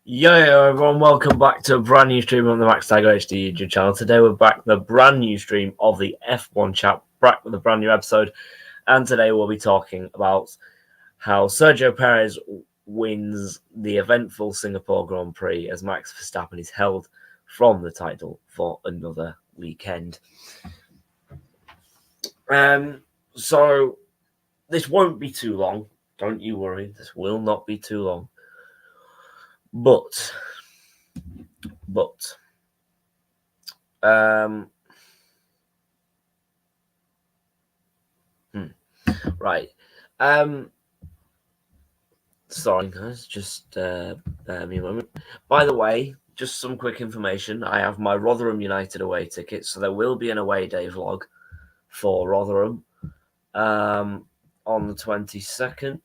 Yo, everyone, welcome back to a brand new stream on the Max Tiger HD YouTube channel. Today we're back with a brand new stream of the F1 chat, back with a brand new episode. And today we'll be talking about how Sergio Perez wins the eventful Singapore Grand Prix as Max Verstappen is held from the title for another weekend. So this won't be too long. Don't you worry, this will not be too long. But right. Sorry, guys, just bear me a moment. By the way, just some quick information. I have my Rotherham United away ticket, so there will be an away day vlog for Rotherham on the 22nd.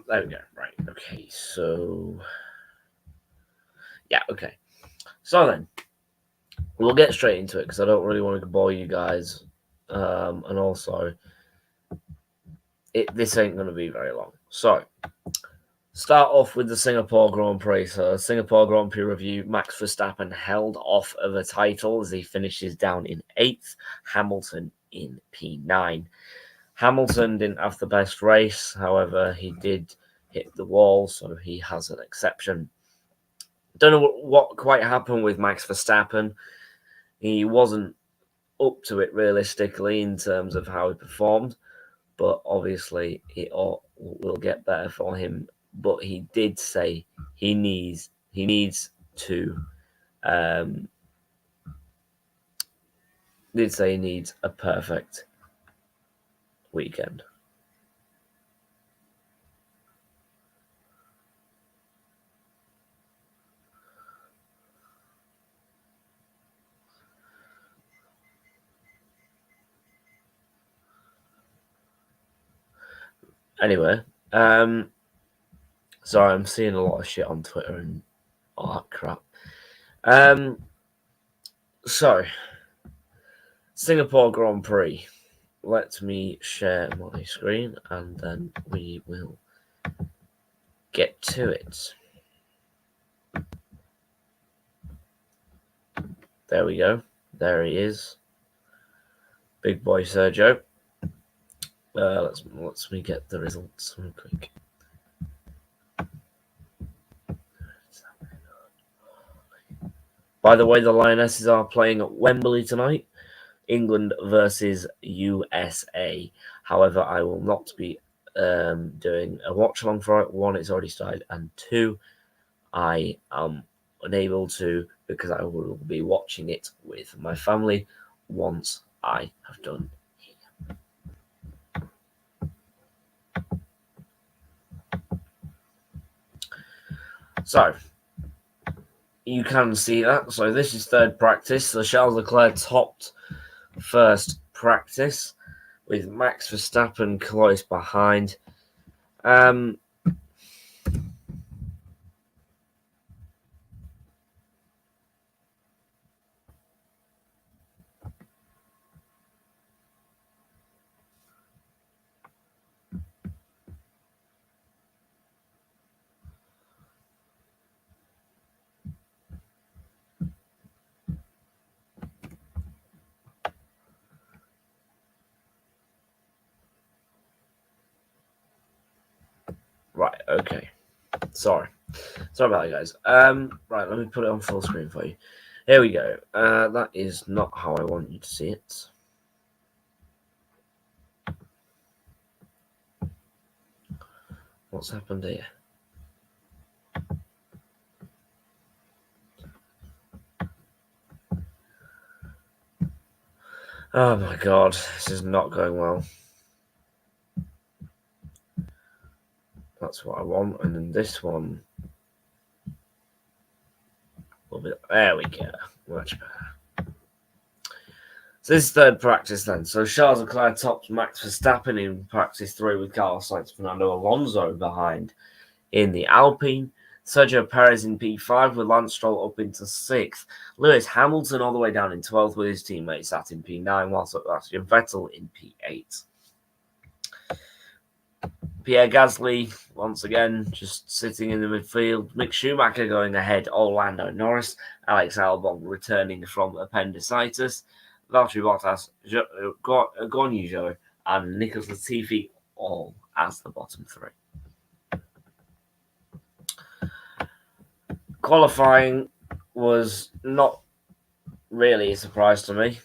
There we go. Right. Okay. So, yeah. Okay. So then, we'll get straight into it because I don't really want to bore you guys, and also, this ain't going to be very long. So, start off with the Singapore Grand Prix. So, Singapore Grand Prix review. Max Verstappen held off of a title as he finishes down in 8th. Hamilton in P9. Hamilton didn't have the best race, however, he did hit the wall, so he has an exception. Don't know what quite happened with Max Verstappen. He wasn't up to it realistically in terms of how he performed, but obviously it will get better for him. But he did say he needs to a perfect weekend. Anyway, sorry, I'm seeing a lot of shit on Twitter and all that crap. So, Singapore Grand Prix. Let me share my screen and then we will get to it. There we go. There he is. Big boy Sergio. Let's me get the results real quick. By the way, the Lionesses are playing at Wembley tonight. England versus USA. However, I will not be doing a watch along for it. 1, it's already started, and 2, I am unable to because I will be watching it with my family once I have done here. So you can see that. So this is third practice. So Charles Leclerc topped first practice with Max Verstappen close behind. Right, okay. Sorry about that, guys. Right, let me put it on full screen for you. Here we go. That is not how I want you to see it. What's happened here? Oh my god, this is not going well. That's what I want, and then this one will be. There we go, much better. So this is third practice then. So Charles Leclerc tops Max Verstappen in practice 3 with Carlos Sainz, Fernando Alonso behind in the Alpine. Sergio Perez in P5 with Lance Stroll up into 6th. Lewis Hamilton all the way down in 12th with his teammates sat in P9, whilst Sebastian Vettel in P8. Pierre Gasly, once again, just sitting in the midfield. Mick Schumacher going ahead, Lando Norris. Alex Albon returning from appendicitis. Valtteri Bottas, Guan Yu Zhou, and Nicholas Latifi all as the bottom 3. Qualifying was not really a surprise to me.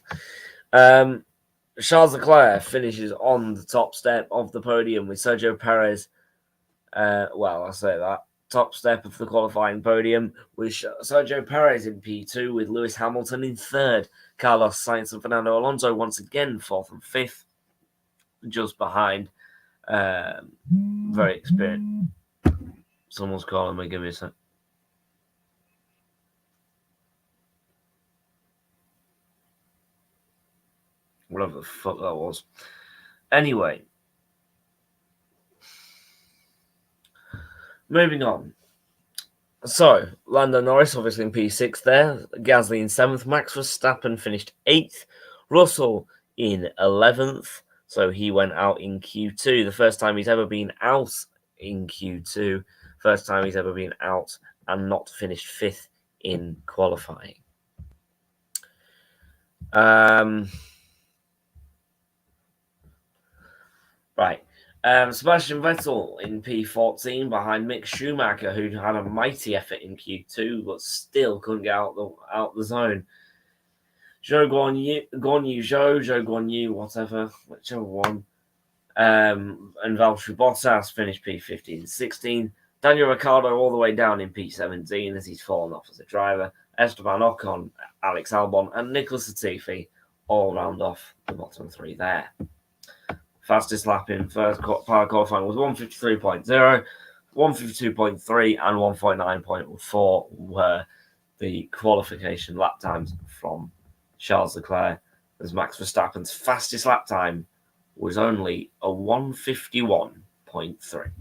Charles Leclerc finishes on the top step of the podium with Sergio Perez. Top step of the qualifying podium with Sergio Perez in P2 with Lewis Hamilton in 3rd. Carlos Sainz and Fernando Alonso once again 4th and 5th, just behind. Very experienced. Someone's calling me. Give me a sec. Whatever the fuck that was. Anyway, moving on. So, Lando Norris obviously in P6 there. Gasly in 7th. Max Verstappen finished 8th. Russell in 11th. So he went out in Q2. The first time he's ever been out in Q2. First time he's ever been out and not finished 5th in qualifying. Right. Sebastian Vettel in P14 behind Mick Schumacher, who had a mighty effort in Q2 but still couldn't get out the zone. Guan Yu, whatever, whichever one. And Valtteri Bottas finished P15, 16. Daniel Ricciardo all the way down in P17 as he's fallen off as a driver. Esteban Ocon, Alex Albon, and Nicholas Latifi all round off the bottom 3 there. Fastest lap in first part qualifying was 153.0, 152.3, and 149.4 were the qualification lap times from Charles Leclerc, as Max Verstappen's fastest lap time was only a 151.3.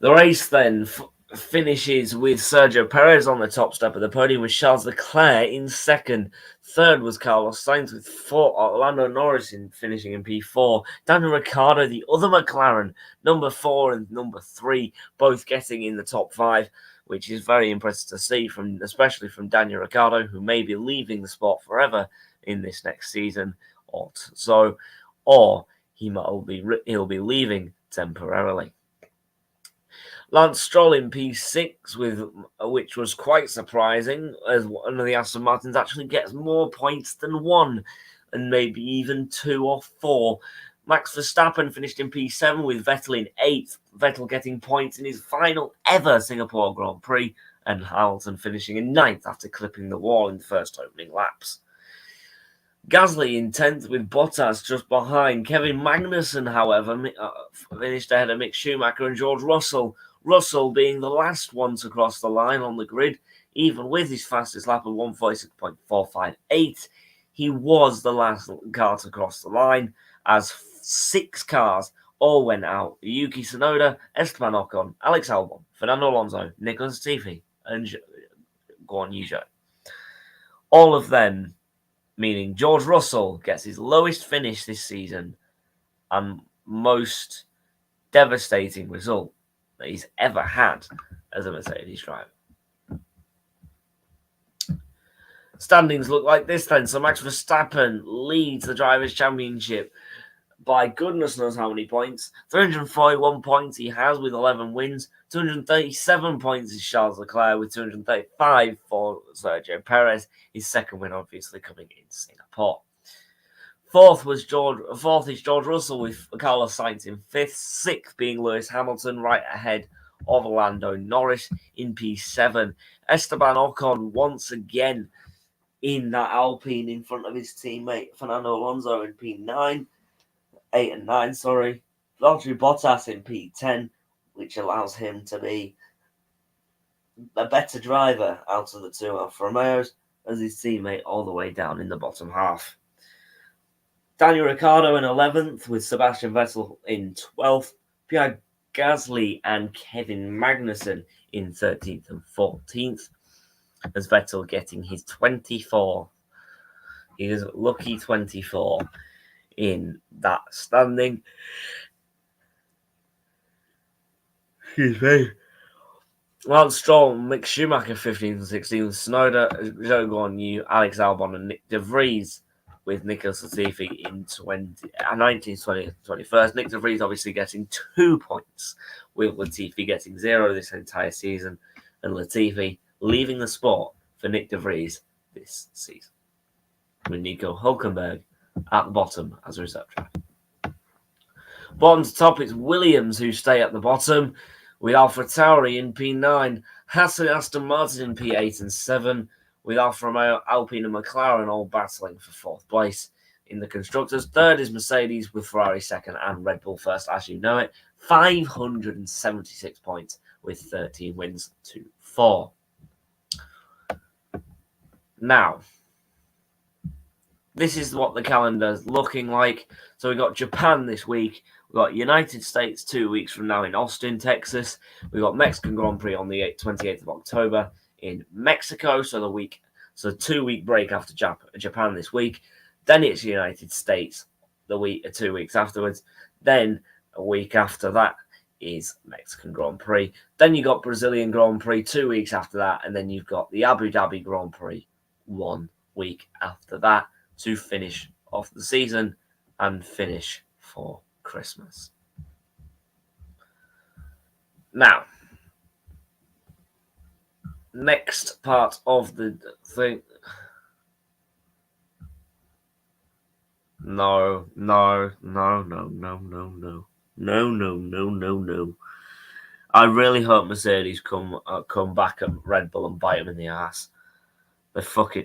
The race then finishes with Sergio Perez on the top step of the podium with Charles Leclerc in 2nd. 3rd was Carlos Sainz with 4. Lando Norris finishing in P4. Daniel Ricciardo, the other McLaren, number 4 and number 3, both getting in the top 5, which is very impressive to see, especially from Daniel Ricciardo, who may be leaving the sport forever in this next season, or he'll be leaving temporarily. Lance Stroll in P6, which was quite surprising, as one of the Aston Martins actually gets more points than 1, and maybe even 2 or 4. Max Verstappen finished in P7 with Vettel in 8th, Vettel getting points in his final ever Singapore Grand Prix, and Hamilton finishing in 9th after clipping the wall in the first opening laps. Gasly in 10th with Bottas just behind. Kevin Magnussen, however, finished ahead of Mick Schumacher and George Russell. Russell being the last one to cross the line on the grid, even with his fastest lap of 146.458. He was the last car to cross the line, as 6 cars all went out. Yuki Tsunoda, Esteban Ocon, Alex Albon, Fernando Alonso, Nicholas Latifi, and Guan Yu Zhou. All of them, meaning George Russell gets his lowest finish this season and most devastating result that he's ever had as a Mercedes driver. Standings look like this then. So Max Verstappen leads the Drivers' Championship by goodness knows how many points. 341 points he has with 11 wins. 237 points is Charles Leclerc with 235 for Sergio Perez. His second win obviously coming in Singapore. Fourth is George Russell with Carlos Sainz in 5th. 6th being Lewis Hamilton, right ahead of Lando Norris in P7. Esteban Ocon once again in that Alpine in front of his teammate Fernando Alonso in P9. 8 and 9, sorry. Valtteri Bottas in P10, which allows him to be a better driver out of the 2 Alfa Romeos, as his teammate all the way down in the bottom half. Daniel Ricciardo in 11th with Sebastian Vettel in 12th. Pierre Gasly and Kevin Magnussen in 13th and 14th, as Vettel getting his 24. He is lucky 24 in that standing. Excuse me. Lance Stroll, Mick Schumacher 15th and 16th, Snowden, Zhou Guan Yu, Alex Albon, and Nick De Vries with Nicholas Latifi in 19th, 20th, 21st. Nick De Vries obviously getting 2 points, with Latifi getting 0 this entire season, and Latifi leaving the sport for Nick De Vries this season, with Nico Hülkenberg at the bottom as a reserve driver. Bottom to top, it's Williams who stay at the bottom, with AlphaTauri in P9, Haas and Aston Martin in P8 and 7, with Alfa Romeo, Alpine and McLaren all battling for 4th place. In the Constructors, 3rd is Mercedes, with Ferrari 2nd and Red Bull 1st, as you know it. 576 points with 13 wins to 4. Now, this is what the calendar is looking like. So we've got Japan this week. We've got United States 2 weeks from now in Austin, Texas. We've got Mexican Grand Prix on the 28th of October in Mexico. So 2-week break after Japan this week. Then it's United States 2 weeks afterwards. Then a week after that is Mexican Grand Prix. Then you got Brazilian Grand Prix 2 weeks after that. And then you've got the Abu Dhabi Grand Prix 1 week after that to finish off the season and finish for Christmas. Now, next part of the thing. No. I really hope Mercedes come back at Red Bull and bite him in the ass.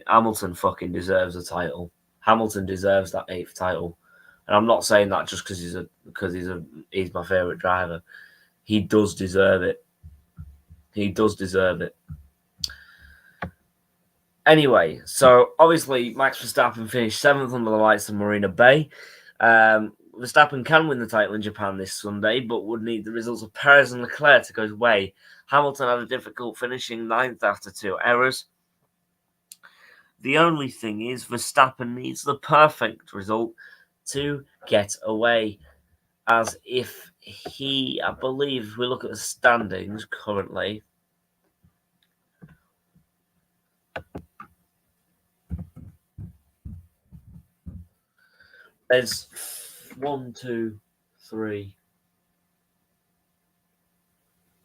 Hamilton fucking deserves a title. Hamilton deserves that 8th title. And I'm not saying that just because he's my favourite driver. He does deserve it. Anyway, so obviously Max Verstappen finished 7th under the lights of Marina Bay. Verstappen can win the title in Japan this Sunday, but would need the results of Perez and Leclerc to go his way. Hamilton had a difficult finishing 9th after 2 errors. The only thing is Verstappen needs the perfect result to get away, as if I believe, if we look at the standings currently, there's 1, 2, 3.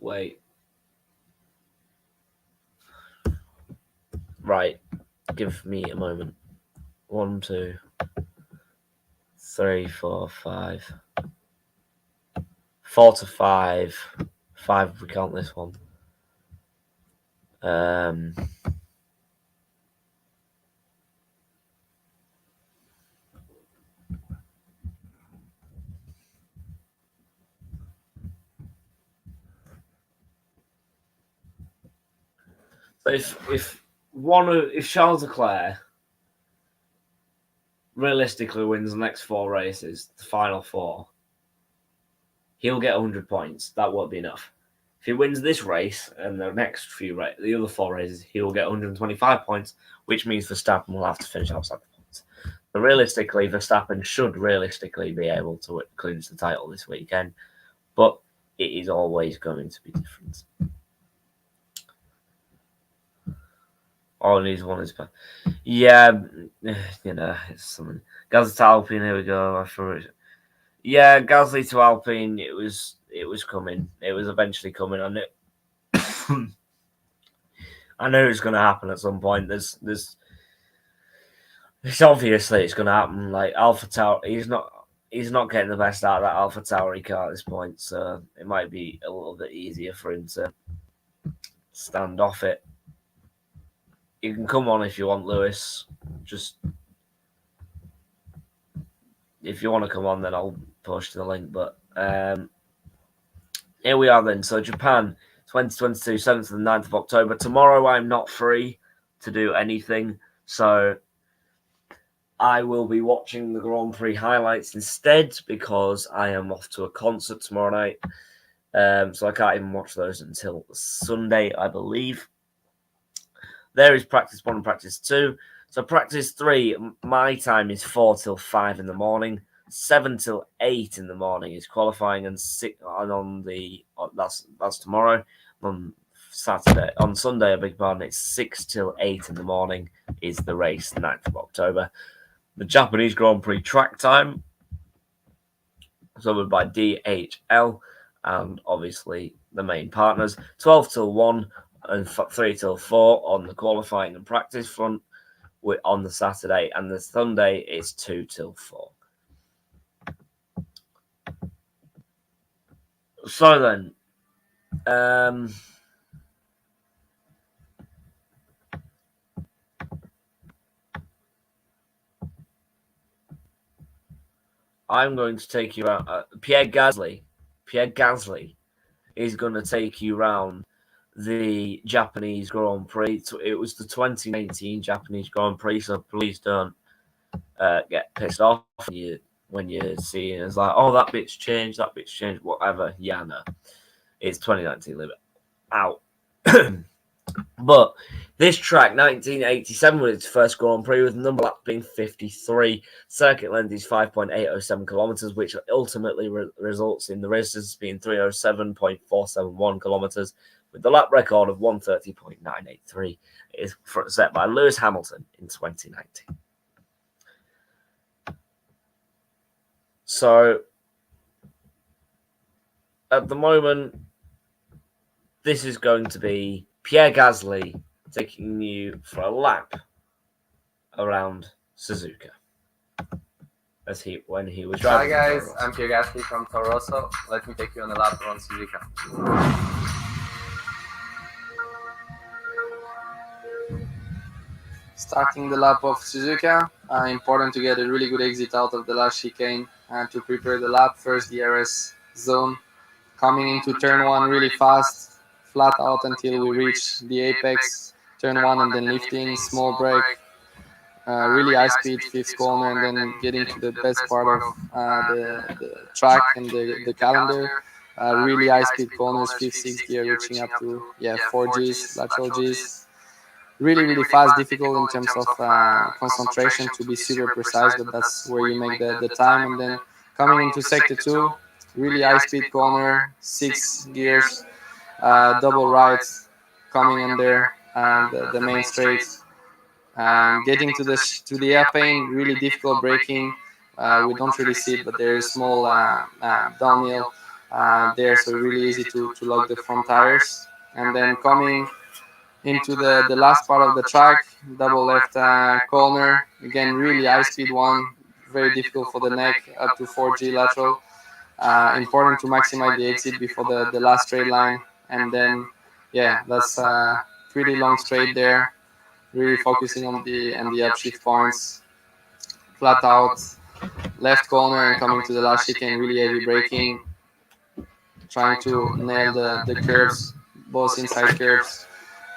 Wait. Right. Give me a moment. 1, 2, 3, 4, 5. 4 to 5. 5 if we count this one. So if Charles Leclerc realistically wins the next 4 races, the final 4, he'll get 100 points. That won't be enough. If he wins this race and the next the other 4 races, he will get 125 points, which means Verstappen will have to finish outside the points. So realistically, Verstappen should be able to clinch the title this weekend, but it is always going to be different. All it needs one is back. Yeah, it's something. Gasly to Alpine, here we go. Yeah, Gasly to Alpine, it was coming. It was eventually coming. I knew I knew it was going to happen at some point. It's obviously it's going to happen. Like AlphaTauri, he's not getting the best out of that AlphaTauri car at this point, so it might be a little bit easier for him to stand off it. You can come on if you want, Lewis. Just if you want to come on, then I'll post the link. But here we are then. So Japan, 2022, 7th and 9th of October. Tomorrow I'm not free to do anything, so I will be watching the Grand Prix highlights instead because I am off to a concert tomorrow night. So I can't even watch those until Sunday, I believe. There is practice 1 and practice 2. So practice 3, my time is 4 till 5 in the morning. 7 till 8 in the morning is qualifying, and that's tomorrow. On Sunday, I beg your pardon, it's 6 till 8 in the morning is the race, 9th of October. The Japanese Grand Prix track time, covered by DHL, and obviously the main partners, 12 till 1 and 3 till 4 on the qualifying and practice front on the Saturday, and the Sunday is 2 till 4. So then, I'm going to take you out. Pierre Gasly is going to take you around the Japanese Grand Prix. It was the 2019 Japanese Grand Prix, so please don't get pissed off when you see it. It's like, oh, that bit's changed, whatever. Yeah, no. It's 2019, leave it out. But this track, 1987, was its first Grand Prix, with the number lap being 53. Circuit length is 5.807 kilometers, which ultimately results in the race distance being 307.471 kilometers, with the lap record of 130.983. It is set by Lewis Hamilton in 2019. So, at the moment, this is going to be Pierre Gasly taking you for a lap around Suzuka when he was driving. Hi guys, I'm Pierre Gasly from Toro Rosso. Let me take you on a lap around Suzuka. Starting the lap of Suzuka, important to get a really good exit out of the last chicane and to prepare the lap. First DRS zone, coming into turn 1 really fast, flat out until we reach the apex, turn 1 and then lifting, small brake, really high speed, 5th corner, and then getting to the best part of the track and the calendar. Really high speed corners, 5th, 6th gear, reaching up to 4 Gs, lateral Gs. Really fast, difficult in terms of concentration to be super precise, but that's where you make the time. And then coming into sector 2, really high speed corner, 6 gears, double rights coming in there, and the main straight. Getting to the airplane, really difficult braking. We don't really see it, but there is small downhill there, so really easy to lock the front tires. And then coming into the last part of the track, double left corner, again really high speed one, very difficult for the neck, up to 4G lateral. Important to maximize the exit before the last straight line, and then that's pretty long straight there, really focusing on the upshift points, flat out, left corner and coming to the last chicane, really heavy braking, trying to nail the curves, both inside curves,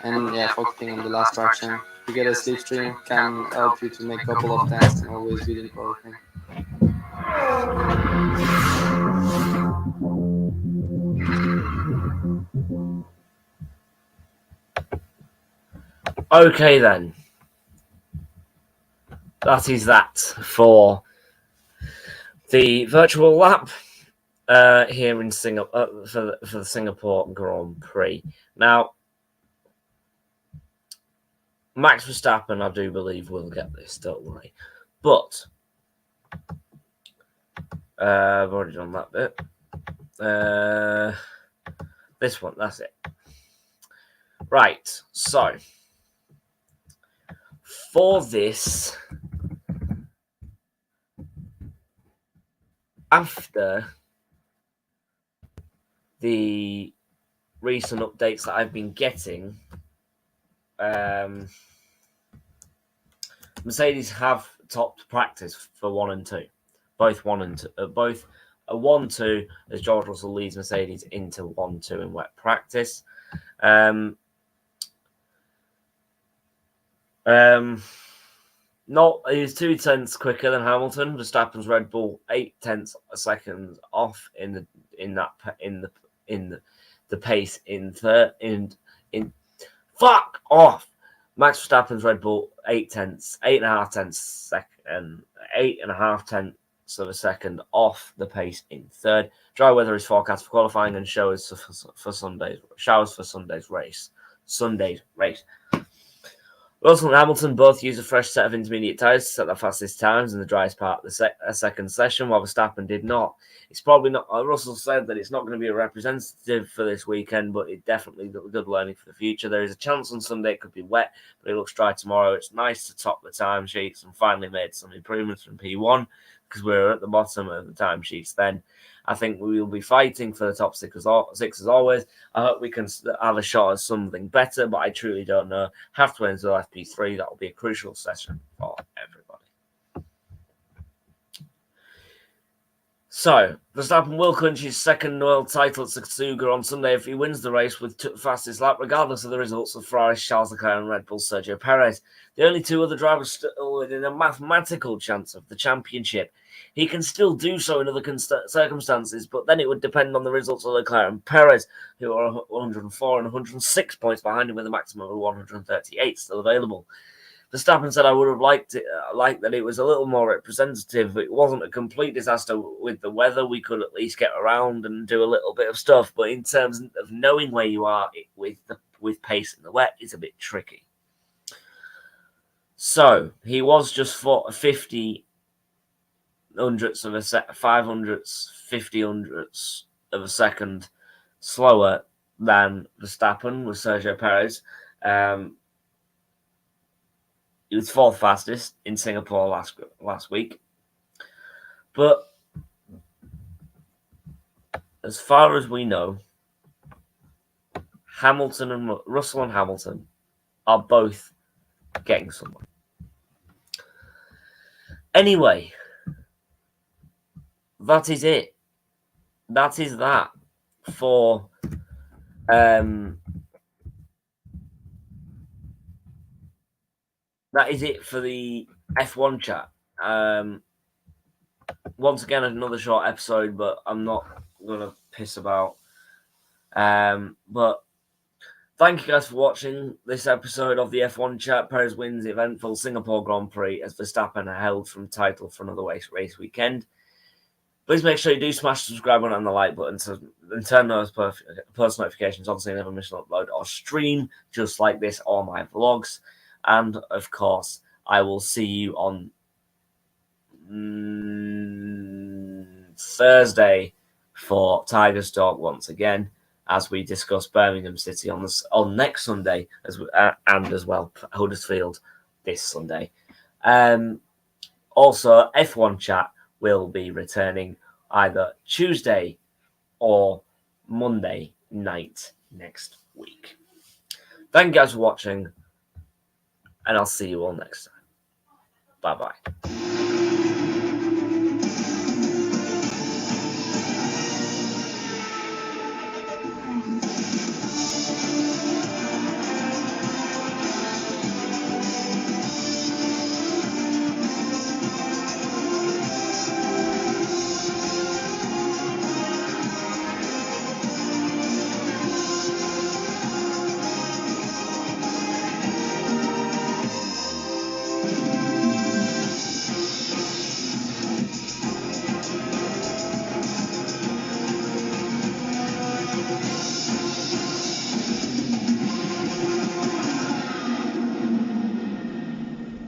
and focusing on the last traction. To get a slipstream can help you to make a couple of tenths and always good in qualifying. Okay then, that is that for the virtual lap here in Singapore for the Singapore Grand Prix. Now, Max Verstappen, I do believe, will get this, don't worry. But I've already done that bit. This one, that's it. Right, so for this, after the recent updates that I've been getting, Mercedes have topped practice for 1 and 2, both 1 and 2, both a 1-2 as George Russell leads Mercedes into 1-2 in wet practice. He's 2 tenths quicker than Hamilton. Verstappen's Red Bull 8 tenths seconds off in in the pace in third. Fuck off. Max Verstappen's Red Bull 8.5 tenths second, 8.5 tenths of a second off the pace in third. Dry weather is forecast for qualifying and showers for Sunday's race. Russell and Hamilton both used a fresh set of intermediate tyres to set their fastest times in the driest part of the second session, while Verstappen did not. It's probably not. Russell said that it's not going to be a representative for this weekend, but it definitely good learning for the future. There is a chance on Sunday it could be wet, but it looks dry tomorrow. It's nice to top the timesheets and finally made some improvements from P1 because we were at the bottom of the timesheets then. I think we will be fighting for the top six as always. I hope we can have a shot at something better, but I truly don't know. Have to wait until FP3. That will be a crucial session for everybody. So, Verstappen will clinch his second world title at Suzuka on Sunday if he wins the race with fastest lap, regardless of the results of Ferrari, Charles Leclerc, and Red Bull's Sergio Perez. The only two other drivers still within a mathematical chance of the championship. He can still do so in other circumstances, but then it would depend on the results of Leclerc and Perez, who are 104 and 106 points behind him with a maximum of 138 still available. Verstappen said, I would have liked that it was a little more representative. It wasn't a complete disaster with the weather. We could at least get around and do a little bit of stuff. But in terms of knowing where you are with pace in the wet, it's a bit tricky. So he was just 50 hundredths of a 50 hundredths of a second slower than Verstappen with Sergio Perez. He was fourth fastest in Singapore last week. But as far as we know, Russell and Hamilton are both getting somewhere. Anyway, that is it. That is that for that is it for the F1 chat. Once again, another short episode, but I'm not going to piss about. But thank you guys for watching this episode of the F1 chat. Perez wins the eventful Singapore Grand Prix as Verstappen are held from title for another race weekend. Please make sure you do smash the subscribe button and the like button and turn those post notifications on so you never miss an upload or stream just like this or my vlogs. And, of course, I will see you on Thursday for Tiger's Talk once again as we discuss Birmingham City on next Sunday and as well Huddersfield this Sunday. Also, F1 chat will be returning either Tuesday or Monday night next week. Thank you guys for watching, and I'll see you all next time. Bye-bye.